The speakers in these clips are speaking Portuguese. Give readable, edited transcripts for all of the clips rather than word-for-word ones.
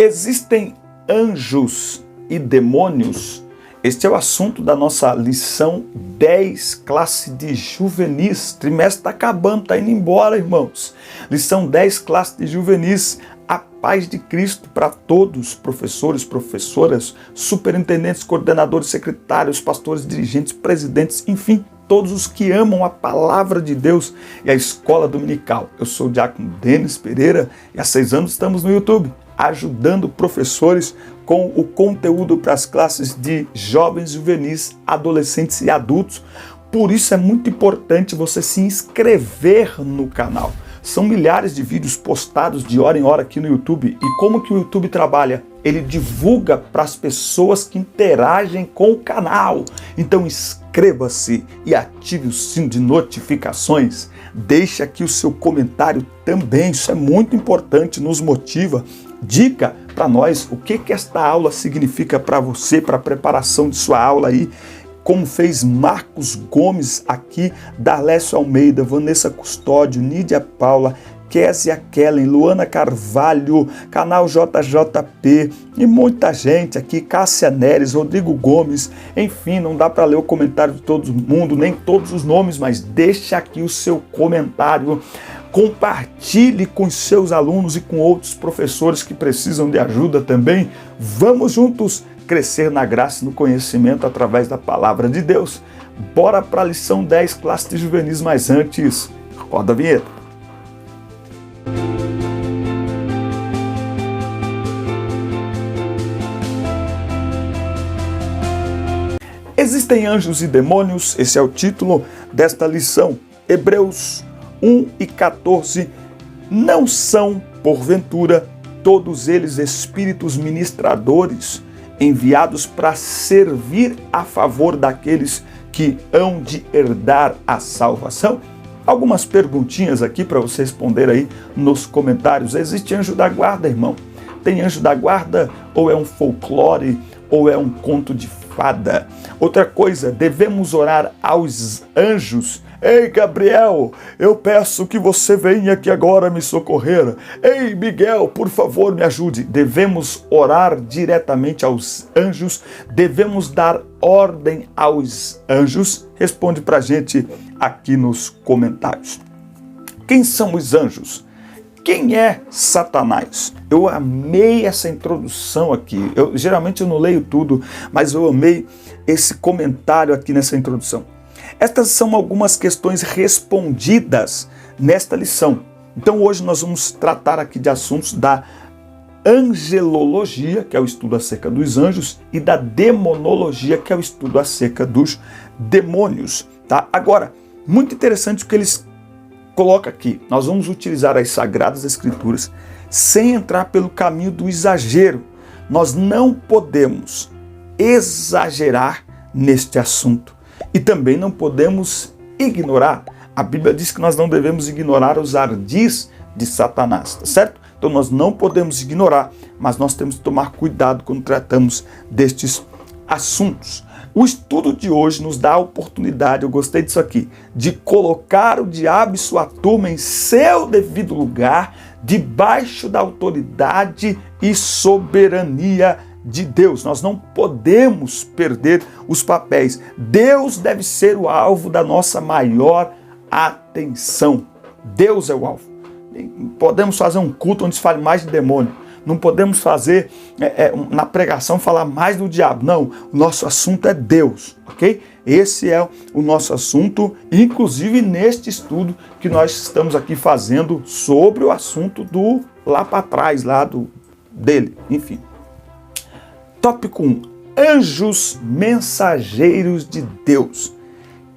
Existem anjos e demônios? Este é o assunto da nossa lição 10, classe de juvenis. Trimestre está acabando, está indo embora, irmãos. Lição 10, classe de juvenis. A paz de Cristo para todos, professores, professoras, superintendentes, coordenadores, secretários, pastores, dirigentes, presidentes, enfim, todos os que amam a palavra de Deus e a escola dominical. Eu sou o diácono Denis Pereira e há 6 anos estamos no YouTube, ajudando professores com o conteúdo para as classes de jovens, juvenis, adolescentes e adultos. Por isso é muito importante você se inscrever no canal. São milhares de vídeos postados de hora em hora aqui no YouTube. E como que o YouTube trabalha? Ele divulga para as pessoas que interagem com o canal. Então inscreva-se e ative o sino de notificações. Deixe aqui o seu comentário também. Isso é muito importante, nos motiva. Dica para nós o que esta aula significa para você, para a preparação de sua aula aí. Como fez Marcos Gomes aqui, Darlécio Almeida, Vanessa Custódio, Nídia Paula, Késia Kellen, Luana Carvalho, canal JJP e muita gente aqui, Cássia Neres, Rodrigo Gomes, enfim, não dá para ler o comentário de todo mundo, nem todos os nomes, mas deixa aqui o seu comentário, compartilhe com seus alunos e com outros professores que precisam de ajuda também. Vamos juntos crescer na graça e no conhecimento através da palavra de Deus. Bora para a lição 10, classe de juvenis, mas antes, roda a vinheta. Existem anjos e demônios? Esse é o título desta lição. Hebreus 1 e 14. Não são, porventura, todos eles espíritos ministradores, enviados para servir a favor daqueles que hão de herdar a salvação? Algumas perguntinhas aqui para você responder aí nos comentários. Existe anjo da guarda, irmão? Tem anjo da guarda ou é um folclore ou é um conto de fada? Outra coisa, devemos orar aos anjos? Ei, Gabriel, eu peço que você venha aqui agora me socorrer. Ei, Miguel, por favor, me ajude. Devemos orar diretamente aos anjos? Devemos dar ordem aos anjos? Responde pra gente aqui nos comentários. Quem são os anjos? Quem é Satanás? Eu amei essa introdução aqui. Geralmente eu não leio tudo, mas eu amei esse comentário aqui nessa introdução. Estas são algumas questões respondidas nesta lição. Então hoje nós vamos tratar aqui de assuntos da angelologia, que é o estudo acerca dos anjos, e da demonologia, que é o estudo acerca dos demônios. Tá? Agora, muito interessante o que eles colocam aqui. Nós vamos utilizar as Sagradas Escrituras sem entrar pelo caminho do exagero. Nós não podemos exagerar neste assunto. E também não podemos ignorar. A Bíblia diz que nós não devemos ignorar os ardis de Satanás, tá certo? Então nós não podemos ignorar, mas nós temos que tomar cuidado quando tratamos destes assuntos. O estudo de hoje nos dá a oportunidade, eu gostei disso aqui, de colocar o diabo e sua turma em seu devido lugar, debaixo da autoridade e soberania de Deus. Nós não podemos perder os papéis. Deus deve ser o alvo da nossa maior atenção. Deus é o alvo. Podemos fazer um culto onde se fale mais de demônio. Não podemos fazer na pregação falar mais do diabo. Não, o nosso assunto é Deus, ok? Esse é o nosso assunto, inclusive neste estudo que nós estamos aqui fazendo sobre o assunto do lá para trás, dele, enfim. Tópico 1. Anjos mensageiros de Deus.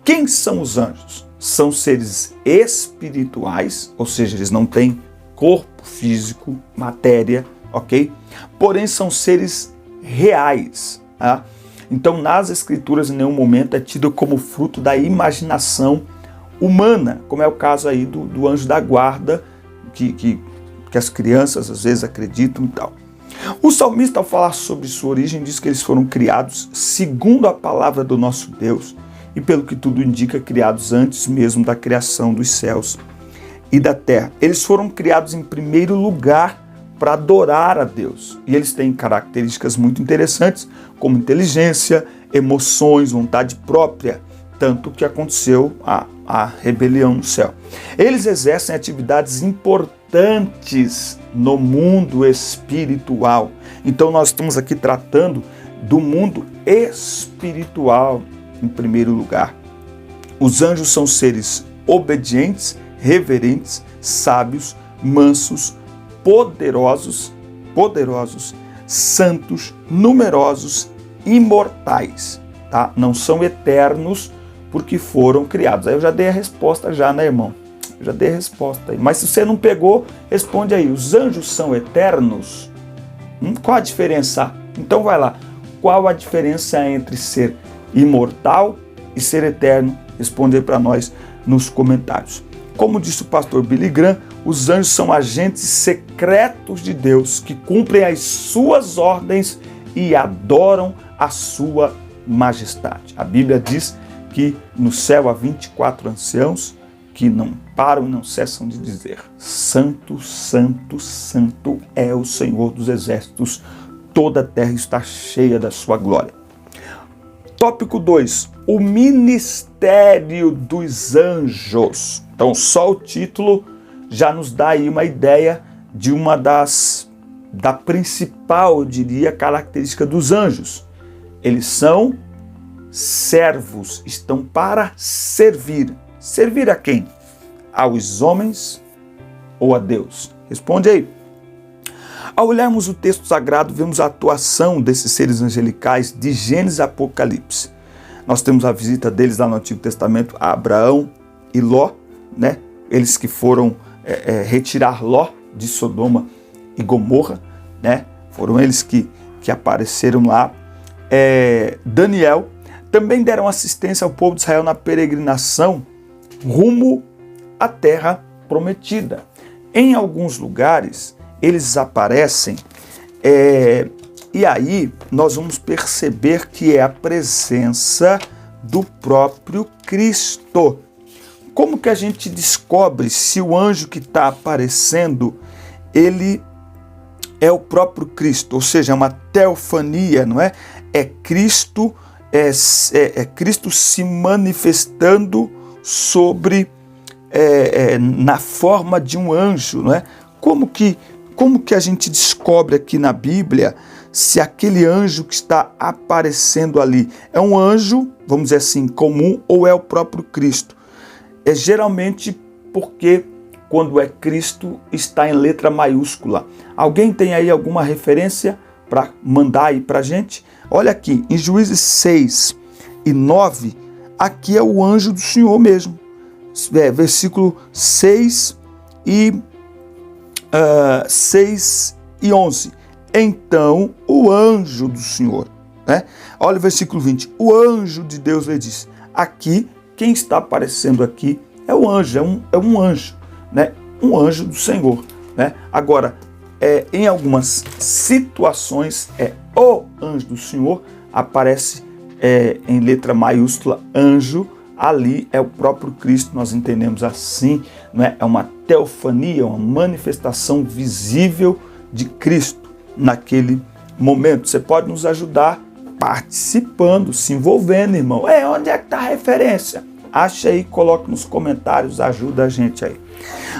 Quem são os anjos? São seres espirituais, ou seja, eles não têm corpo físico, matéria, ok? Porém, são seres reais. Tá? Então, nas Escrituras, em nenhum momento é tido como fruto da imaginação humana, como é o caso aí do anjo da guarda, que as crianças às vezes acreditam e tal. O salmista, ao falar sobre sua origem, diz que eles foram criados segundo a palavra do nosso Deus e, pelo que tudo indica, criados antes mesmo da criação dos céus e da terra. Eles foram criados em primeiro lugar para adorar a Deus. E eles têm características muito interessantes, como inteligência, emoções, vontade própria, tanto que aconteceu a rebelião no céu. Eles exercem atividades importantes no mundo espiritual. Então nós estamos aqui tratando do mundo espiritual em primeiro lugar. Os anjos são seres obedientes, reverentes, sábios, mansos, poderosos, santos, numerosos, imortais, tá? Não são eternos porque foram criados. Aí eu já dei a resposta já, né, irmão? Eu já dei a resposta aí. Mas se você não pegou, responde aí. Os anjos são eternos? Qual a diferença? Então vai lá. Qual a diferença entre ser imortal e ser eterno? Responde aí para nós nos comentários. Como disse o pastor Billy Graham, os anjos são agentes secretos de Deus que cumprem as suas ordens e adoram a sua majestade. A Bíblia diz que no céu há 24 anciãos que não param e não cessam de dizer: Santo, Santo, Santo é o Senhor dos exércitos, toda a terra está cheia da sua glória. Tópico 2, o ministério dos anjos. Então só o título já nos dá aí uma ideia de da principal, eu diria, característica dos anjos. Eles são servos, estão para servir. Servir a quem? Aos homens ou a Deus? Responde aí. Ao olharmos o texto sagrado, vemos a atuação desses seres angelicais de Gênesis e Apocalipse. Nós temos a visita deles lá no Antigo Testamento a Abraão e Ló, né? Eles que foram retirar Ló de Sodoma e Gomorra, né? Foram eles que apareceram lá. Daniel também deram assistência ao povo de Israel na peregrinação rumo à terra prometida. Em alguns lugares, eles aparecem e aí nós vamos perceber que é a presença do próprio Cristo. Como que a gente descobre se o anjo que está aparecendo, ele é o próprio Cristo? Ou seja, é uma teofania, não é? É Cristo, Cristo se manifestando na forma de um anjo, não é? Como que a gente descobre aqui na Bíblia se aquele anjo que está aparecendo ali é um anjo, vamos dizer assim, comum, ou é o próprio Cristo? É geralmente porque quando é Cristo está em letra maiúscula. Alguém tem aí alguma referência para mandar aí para a gente? Olha aqui, em Juízes 6 e 9, aqui é o anjo do Senhor mesmo. Versículo 6 e 11. Então o anjo do Senhor, né? Olha o versículo 20. O anjo de Deus lhe disse. Aqui, quem está aparecendo aqui é o anjo, é um anjo, né? Um anjo do Senhor, né? Agora, em algumas situações, o anjo do Senhor aparece em letra maiúscula, anjo. Ali é o próprio Cristo, nós entendemos assim, não é? É uma teofania, uma manifestação visível de Cristo naquele momento. Você pode nos ajudar participando, se envolvendo, irmão. Onde é que está a referência? Acha aí, coloca nos comentários, ajuda a gente aí.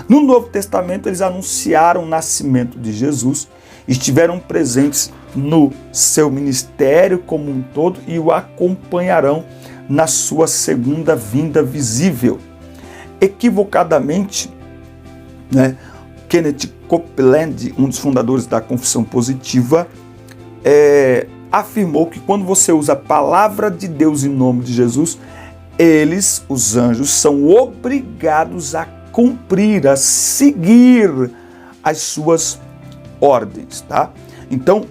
No Novo Testamento, eles anunciaram o nascimento de Jesus, estiveram presentes no seu ministério como um todo e o acompanharão na sua segunda vinda visível. Equivocadamente, né, Kenneth Copeland, um dos fundadores da Confissão Positiva, afirmou que quando você usa a palavra de Deus em nome de Jesus, eles, os anjos, são obrigados a cumprir, a seguir as suas ordens, tá? Então,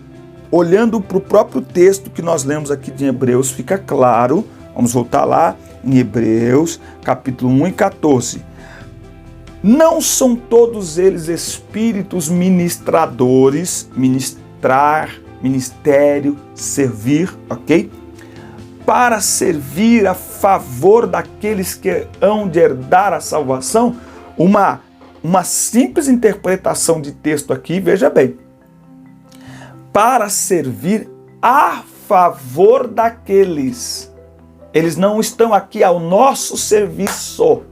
olhando para o próprio texto que nós lemos aqui de Hebreus, fica claro. Vamos voltar lá em Hebreus, capítulo 1 e 14. Não são todos eles espíritos ministradores, ministrar, ministério, servir, ok? Para servir a favor daqueles que hão de herdar a salvação, uma uma simples interpretação de texto aqui, veja bem, para servir a favor daqueles. Eles não estão aqui ao nosso serviço,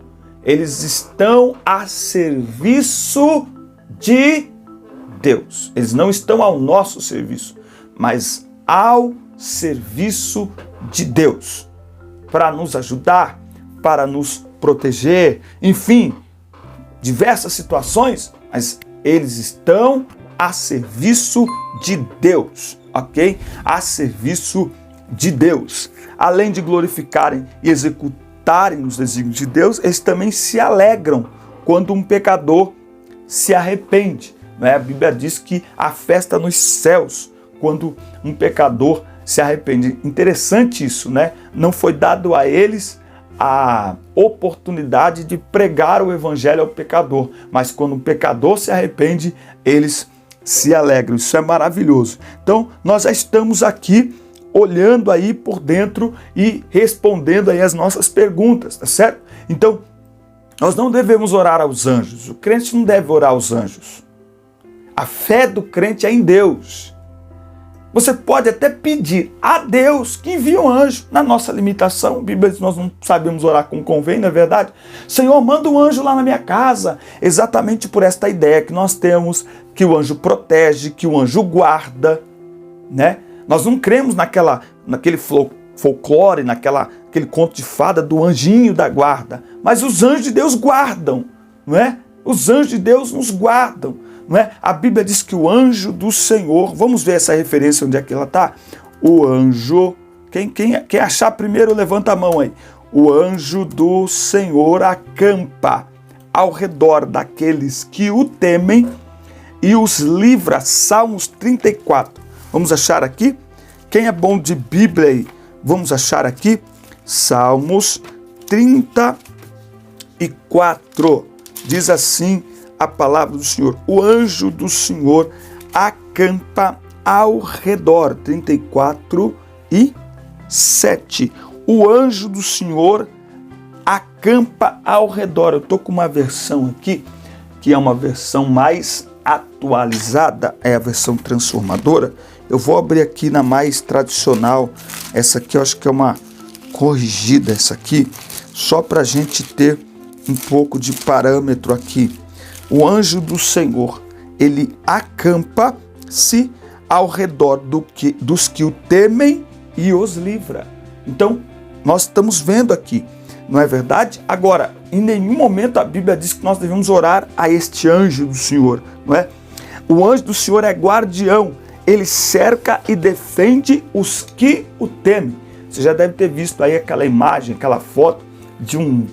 eles estão a serviço de Deus. Eles não estão ao nosso serviço, mas ao serviço de Deus, para nos ajudar, para nos proteger, enfim, diversas situações, mas eles estão a serviço de Deus, ok? A serviço de Deus. Além de glorificarem e executarem os desígnios de Deus, eles também se alegram quando um pecador se arrepende. Né? A Bíblia diz que há festa nos céus quando um pecador se arrepende. Interessante isso, né? Não foi dado a eles a oportunidade de pregar o evangelho ao pecador, mas quando o pecador se arrepende, eles se alegram. Isso é maravilhoso. Então, nós já estamos aqui olhando aí por dentro e respondendo aí as nossas perguntas, tá certo? Então, nós não devemos orar aos anjos. O crente não deve orar aos anjos. A fé do crente é em Deus. Você pode até pedir a Deus que envie um anjo. Na nossa limitação, a Bíblia diz que nós não sabemos orar como convém, não é verdade? Senhor, manda um anjo lá na minha casa. Exatamente por esta ideia que nós temos, que o anjo protege, que o anjo guarda, né? Nós não cremos naquele folclore, naquele conto de fada do anjinho da guarda. Mas os anjos de Deus guardam, não é? Os anjos de Deus nos guardam. Não é? A Bíblia diz que o anjo do Senhor, vamos ver essa referência onde é que ela está? O anjo, quem achar primeiro levanta a mão aí. O anjo do Senhor acampa ao redor daqueles que o temem e os livra. Salmos 34. Vamos achar aqui? Quem é bom de Bíblia aí? Vamos achar aqui? Salmos 34. Diz assim a palavra do Senhor: o anjo do Senhor acampa ao redor. 34 e 7. O anjo do Senhor acampa ao redor. Eu estou com uma versão aqui, que é uma versão mais atualizada, é a versão transformadora. Eu vou abrir aqui na mais tradicional. Essa aqui eu acho que é uma corrigida, essa aqui, só para a gente ter um pouco de parâmetro aqui. O anjo do Senhor, ele acampa-se ao redor dos que o temem e os livra. Então, nós estamos vendo aqui, não é verdade? Agora, em nenhum momento a Bíblia diz que nós devemos orar a este anjo do Senhor, não é? O anjo do Senhor é guardião, ele cerca e defende os que o temem. Você já deve ter visto aí aquela imagem, aquela foto de um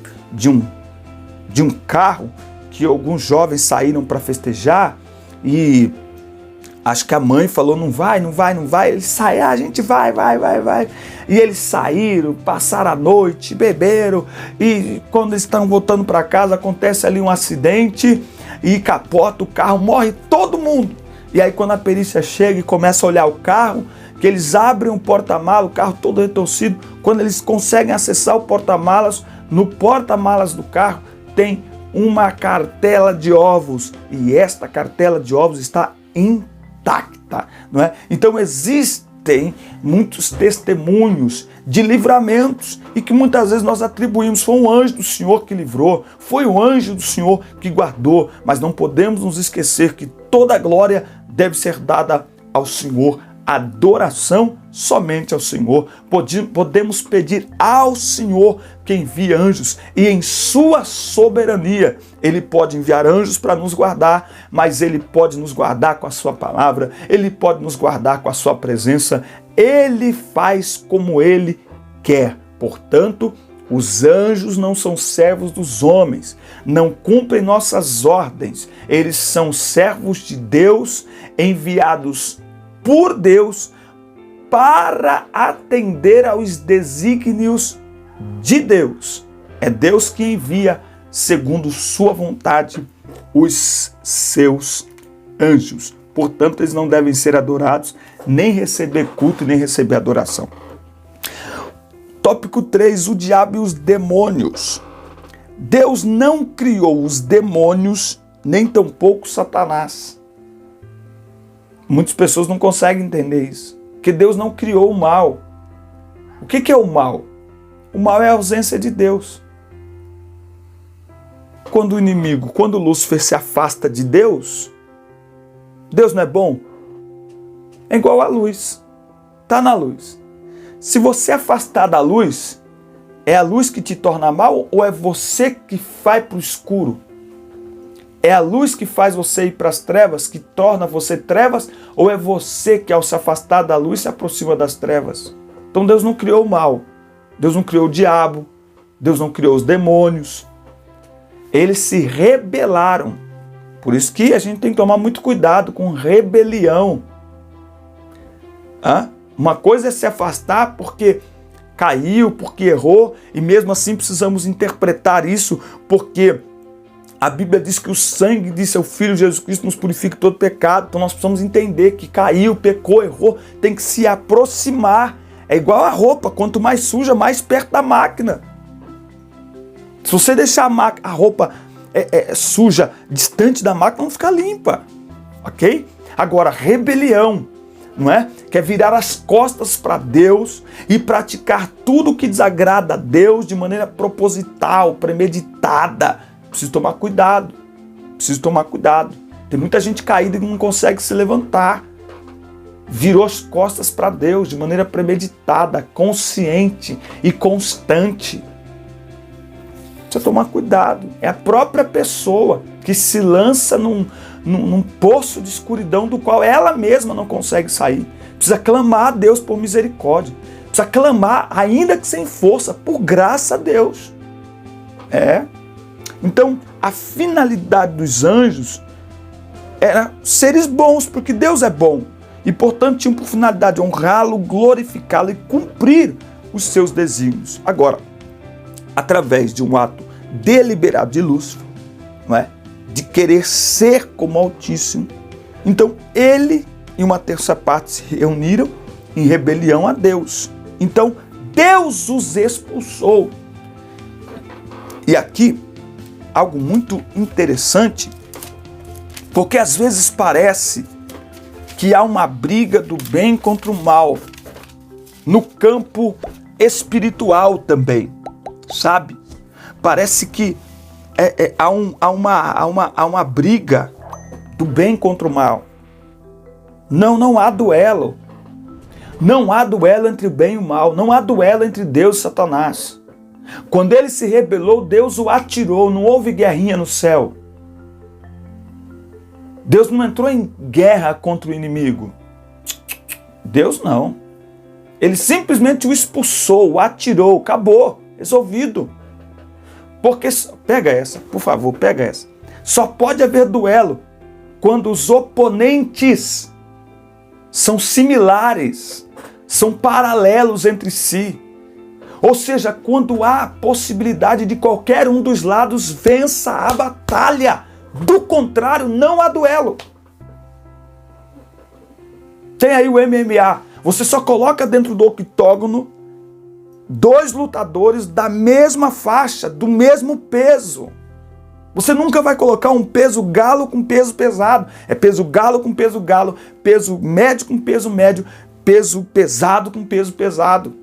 carro que alguns jovens saíram para festejar e acho que a mãe falou, não vai. Eles saíram, a gente vai. E eles saíram, passaram a noite, beberam e quando eles estão voltando para casa acontece ali um acidente e capota o carro, morre todo mundo. E aí quando a perícia chega e começa a olhar o carro, que eles abrem o porta-malas, o carro todo retorcido, quando eles conseguem acessar o porta-malas, no porta-malas do carro tem uma cartela de ovos e esta cartela de ovos está intacta, não é? Então existem muitos testemunhos de livramentos e que muitas vezes nós atribuímos, foi um anjo do Senhor que livrou, foi o anjo do Senhor que guardou, mas não podemos nos esquecer que toda a glória deve ser dada ao Senhor, adoração somente ao Senhor. Podemos pedir ao Senhor que envie anjos e em sua soberania Ele pode enviar anjos para nos guardar, mas Ele pode nos guardar com a sua palavra, Ele pode nos guardar com a sua presença, Ele faz como Ele quer. Portanto, os anjos não são servos dos homens, não cumprem nossas ordens, eles são servos de Deus, enviados por Deus para atender aos desígnios de Deus. É Deus que envia, segundo sua vontade, os seus anjos. Portanto, eles não devem ser adorados, nem receber culto, nem receber adoração. Tópico 3, o diabo e os demônios. Deus não criou os demônios nem tampouco Satanás. Muitas pessoas não conseguem entender isso, porque Deus não criou o mal. O que é o mal? O mal é a ausência de Deus. Quando o inimigo, quando Lúcifer se afasta de Deus, Deus não é bom? É igual à luz. Está na luz. Se você afastar da luz, é a luz que te torna mal ou é você que vai para o escuro? É a luz que faz você ir para as trevas, que torna você trevas, ou é você que ao se afastar da luz se aproxima das trevas? Então Deus não criou o mal, Deus não criou o diabo, Deus não criou os demônios. Eles se rebelaram. Por isso que a gente tem que tomar muito cuidado com rebelião. Uma coisa é se afastar porque caiu, porque errou, e mesmo assim precisamos interpretar isso, porque a Bíblia diz que o sangue de seu Filho Jesus Cristo nos purifica de todo pecado. Então nós precisamos entender que caiu, pecou, errou, tem que se aproximar. É igual a roupa, quanto mais suja, mais perto da máquina. Se você deixar a roupa suja distante da máquina, não fica limpa, ok? Agora, rebelião, não é? Quer virar as costas para Deus e praticar tudo que desagrada a Deus de maneira proposital, premeditada. Preciso tomar cuidado, Tem muita gente caída e não consegue se levantar. Virou as costas para Deus de maneira premeditada, consciente e constante. Precisa tomar cuidado. É a própria pessoa que se lança num poço de escuridão do qual ela mesma não consegue sair. Precisa clamar a Deus por misericórdia. Precisa clamar, ainda que sem força, por graça a Deus. Então, a finalidade dos anjos era seres bons, porque Deus é bom. E, portanto, tinham por finalidade honrá-lo, glorificá-lo e cumprir os seus desígnios. Agora, através de um ato deliberado de Lúcifer, não é? De querer ser como Altíssimo, então ele e uma terça parte se reuniram em rebelião a Deus. Então, Deus os expulsou. E aqui, algo muito interessante, porque às vezes parece que há uma briga do bem contra o mal no campo espiritual também, sabe? Parece que há uma briga do bem contra o mal. Não há duelo. Não há duelo entre o bem e o mal. Não há duelo entre Deus e Satanás. Quando ele se rebelou, Deus o atirou. Não houve guerrinha no céu. Deus não entrou em guerra contra o inimigo. Deus não. Ele simplesmente o expulsou, o atirou, acabou, resolvido. Porque, pega essa, por favor, pega essa. Só pode haver duelo quando os oponentes são similares, são paralelos entre si. Ou seja, quando há a possibilidade de qualquer um dos lados vença a batalha. Do contrário, não há duelo. Tem aí o MMA. Você só coloca dentro do octógono dois lutadores da mesma faixa, do mesmo peso. Você nunca vai colocar um peso galo com peso pesado. É peso galo com peso galo, peso médio com peso médio, peso pesado com peso pesado.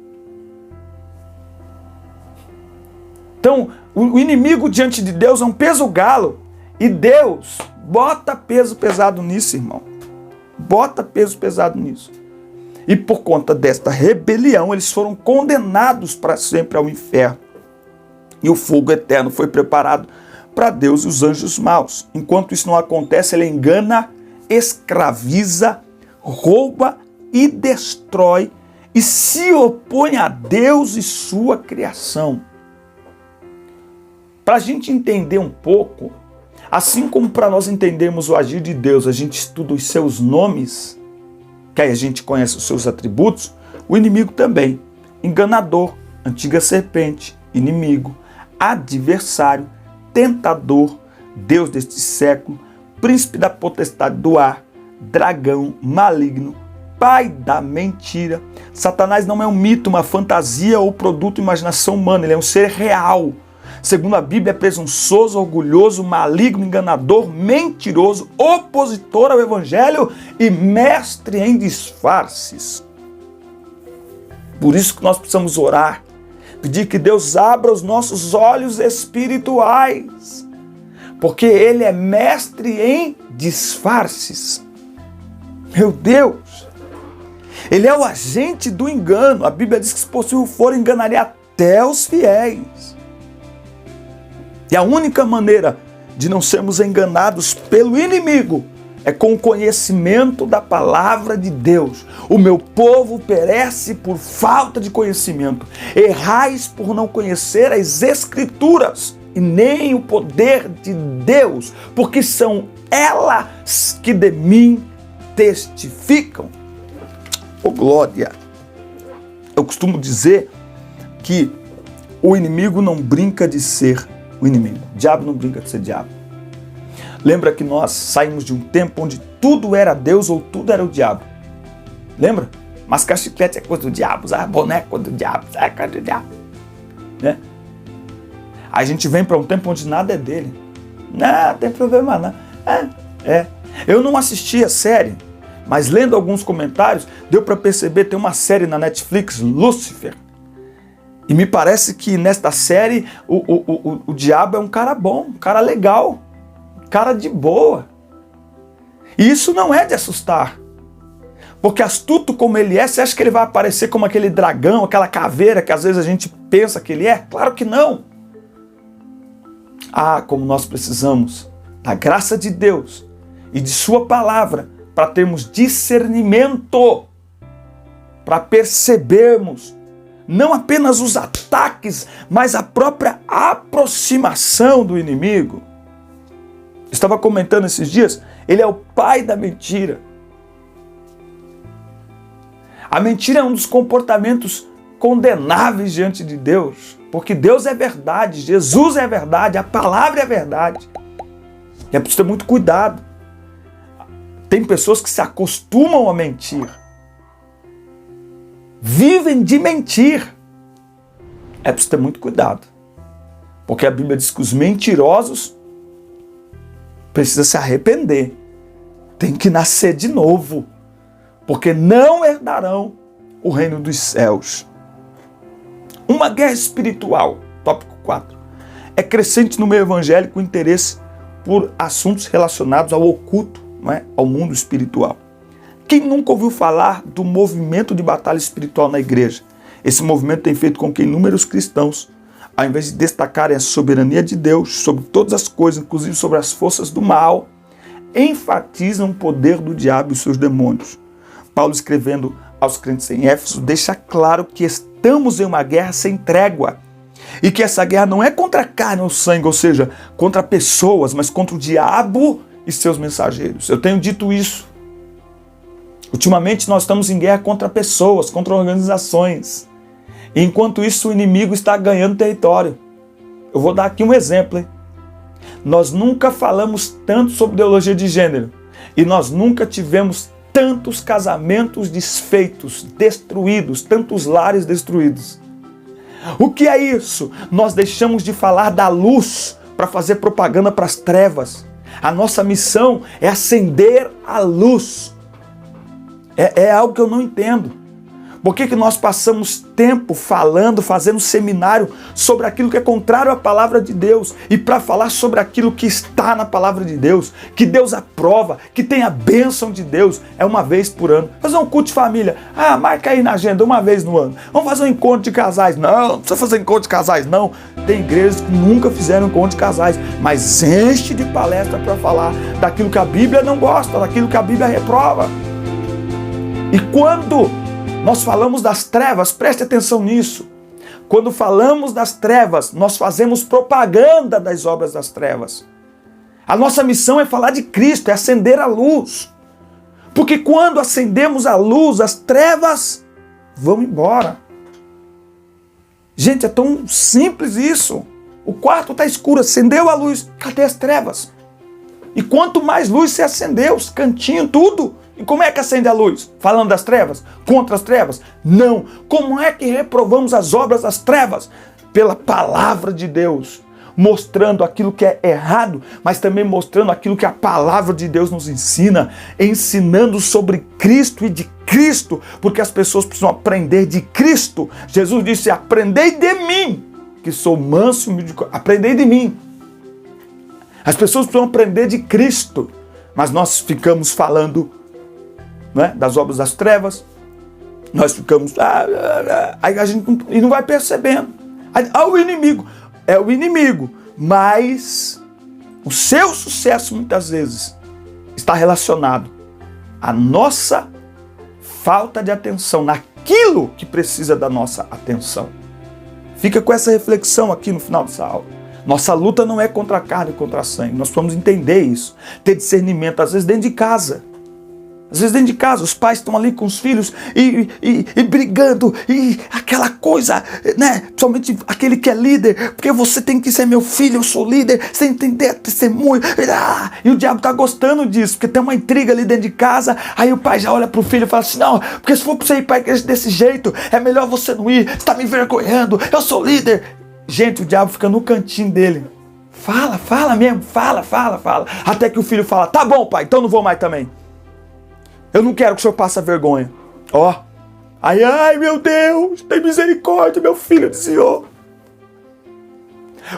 Então, o inimigo diante de Deus é um peso galo. E Deus bota peso pesado nisso, irmão. Bota peso pesado nisso. E por conta desta rebelião, eles foram condenados para sempre ao inferno. E o fogo eterno foi preparado para Deus e os anjos maus. Enquanto isso não acontece, ele engana, escraviza, rouba e destrói e se opõe a Deus e sua criação. Para a gente entender um pouco, assim como para nós entendermos o agir de Deus, a gente estuda os seus nomes, que aí a gente conhece os seus atributos, o inimigo também. Enganador, antiga serpente, inimigo, adversário, tentador, Deus deste século, príncipe da potestade do ar, dragão, maligno, pai da mentira. Satanás não é um mito, uma fantasia ou produto de imaginação humana, ele é um ser real. segundo a Bíblia, é presunçoso, orgulhoso, maligno, enganador, mentiroso, opositor ao Evangelho e mestre em disfarces. Por isso que nós precisamos orar, pedir que Deus abra os nossos olhos espirituais, porque Ele é mestre em disfarces. Meu Deus! Ele é o agente do engano. A Bíblia diz que se possível for, enganaria até os fiéis. E a única maneira de não sermos enganados pelo inimigo é com o conhecimento da palavra de Deus. O meu povo perece por falta de conhecimento. Errais por não conhecer as Escrituras e nem o poder de Deus, porque são elas que de mim testificam. Oh, glória! Eu costumo dizer que o inimigo não brinca de ser o inimigo. O diabo não brinca de ser diabo. Lembra que nós saímos de um tempo onde tudo era Deus ou tudo era o diabo? Lembra? Mascar chiclete é coisa do diabo, usar boneco é coisa do diabo, é coisa do diabo. Né? Aí a gente vem para um tempo onde nada é dele. Não tem problema não. Eu não assisti a série, mas lendo alguns comentários, deu para perceber, tem uma série na Netflix, Lúcifer. E me parece que nesta série o diabo é um cara bom, um cara legal, um cara de boa. E isso não é de assustar. Porque astuto como ele é, você acha que ele vai aparecer como aquele dragão, aquela caveira que às vezes a gente pensa que ele é? Claro que não. Ah, como nós precisamos da graça de Deus e de sua palavra para termos discernimento, para percebermos não apenas os ataques, mas a própria aproximação do inimigo. Estava comentando esses dias, ele é o pai da mentira. A mentira é um dos comportamentos condenáveis diante de Deus, porque Deus é verdade, Jesus é verdade, a palavra é verdade. E é preciso ter muito cuidado. Tem pessoas que se acostumam a mentir, vivem de mentir. É preciso ter muito cuidado, porque a Bíblia diz que os mentirosos precisam se arrepender, tem que nascer de novo, porque não herdarão o reino dos céus. Uma guerra espiritual, tópico 4. É crescente no meio evangélico o interesse por assuntos relacionados ao oculto, não é? Ao mundo espiritual. Quem nunca ouviu falar do movimento de batalha espiritual na igreja? Esse movimento tem feito com que inúmeros cristãos, ao invés de destacarem a soberania de Deus sobre todas as coisas, inclusive sobre as forças do mal, enfatizam o poder do diabo e os seus demônios. Paulo, escrevendo aos crentes em Éfeso, deixa claro que estamos em uma guerra sem trégua e que essa guerra não é contra a carne ou sangue, ou seja, contra pessoas, mas contra o diabo e seus mensageiros. Eu tenho dito isso. Ultimamente nós estamos em guerra contra pessoas, contra organizações. E enquanto isso o inimigo está ganhando território. Eu vou dar aqui um exemplo. Hein? Nós nunca falamos tanto sobre ideologia de gênero. E nós nunca tivemos tantos casamentos desfeitos, destruídos, tantos lares destruídos. O que é isso? Nós deixamos de falar da luz para fazer propaganda para as trevas. A nossa missão é acender a luz. É algo que eu não entendo. Por que nós passamos tempo falando, fazendo seminário sobre aquilo que é contrário à palavra de Deus e para falar sobre aquilo que está na palavra de Deus, que Deus aprova, que tem a bênção de Deus, é uma vez por ano. Fazer um culto de família, marca aí na agenda uma vez no ano. Vamos fazer um encontro de casais. Não precisa fazer encontro de casais, não. Tem igrejas que nunca fizeram encontro de casais, mas enche de palestra para falar daquilo que a Bíblia não gosta, daquilo que a Bíblia reprova. E quando nós falamos das trevas, preste atenção nisso. Quando falamos das trevas, nós fazemos propaganda das obras das trevas. A nossa missão é falar de Cristo, é acender a luz. Porque quando acendemos a luz, as trevas vão embora. Gente, é tão simples isso. O quarto está escuro, acendeu a luz, cadê as trevas? E quanto mais luz você acendeu, os cantinhos, tudo. E como é que acende a luz? Falando das trevas? Contra as trevas? Não. Como é que reprovamos as obras das trevas? Pela palavra de Deus. mostrando aquilo que é errado, mas também mostrando aquilo que a palavra de Deus nos ensina, ensinando sobre Cristo e de Cristo, porque as pessoas precisam aprender de Cristo. Jesus disse: aprendei de mim, que sou manso e humilde. Aprendei de mim. As pessoas precisam aprender de Cristo, mas nós ficamos falando, né, das obras das trevas, nós ficamos, aí a gente e não vai percebendo. O inimigo é o inimigo, mas o seu sucesso muitas vezes está relacionado à nossa falta de atenção naquilo que precisa da nossa atenção. Fica com essa reflexão aqui no final dessa aula. Nossa luta não é contra a carne e contra a sangue. Nós precisamos entender isso. Ter discernimento, às vezes dentro de casa. Às vezes dentro de casa, os pais estão ali com os filhos e brigando, e aquela coisa, né? Principalmente aquele que é líder, porque você tem que ser meu filho, eu sou líder, você tem que ter testemunho. E o diabo está gostando disso, porque tem uma intriga ali dentro de casa, aí o pai já olha para o filho e fala assim: não, porque se for para você ir para a igreja desse jeito, é melhor você não ir, você está me envergonhando, eu sou líder. Gente, o diabo fica no cantinho dele. Fala mesmo, fala. Até que o filho fala: tá bom, pai, então não vou mais também. Eu não quero que o senhor passe vergonha. Ai meu Deus, tem misericórdia, meu filho do Senhor.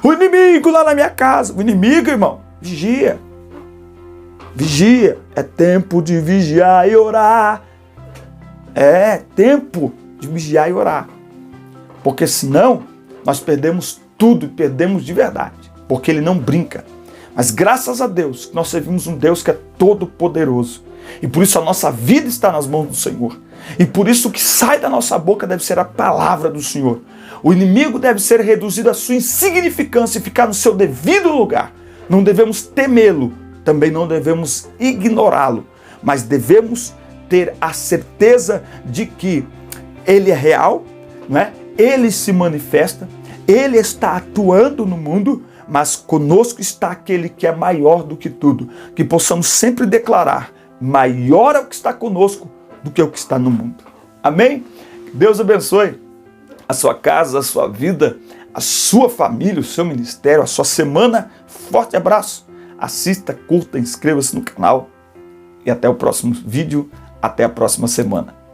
O inimigo lá na minha casa. O inimigo, irmão, vigia. Vigia. É tempo de vigiar e orar. É tempo de vigiar e orar. Porque senão nós perdemos tudo e perdemos de verdade. Porque ele não brinca. Mas graças a Deus, nós servimos um Deus que é todo poderoso. E por isso a nossa vida está nas mãos do Senhor. E por isso o que sai da nossa boca deve ser a palavra do Senhor. O inimigo deve ser reduzido à sua insignificância e ficar no seu devido lugar. Não devemos temê-lo, também não devemos ignorá-lo, mas devemos ter a certeza de que ele é real, não é? Ele se manifesta, ele está atuando no mundo, mas conosco está aquele que é maior do que tudo. Que possamos sempre declarar: maior é o que está conosco do que o que está no mundo. Amém? Deus abençoe a sua casa, a sua vida, a sua família, o seu ministério, a sua semana. Forte abraço. Assista, curta, inscreva-se no canal. E até o próximo vídeo. Até a próxima semana.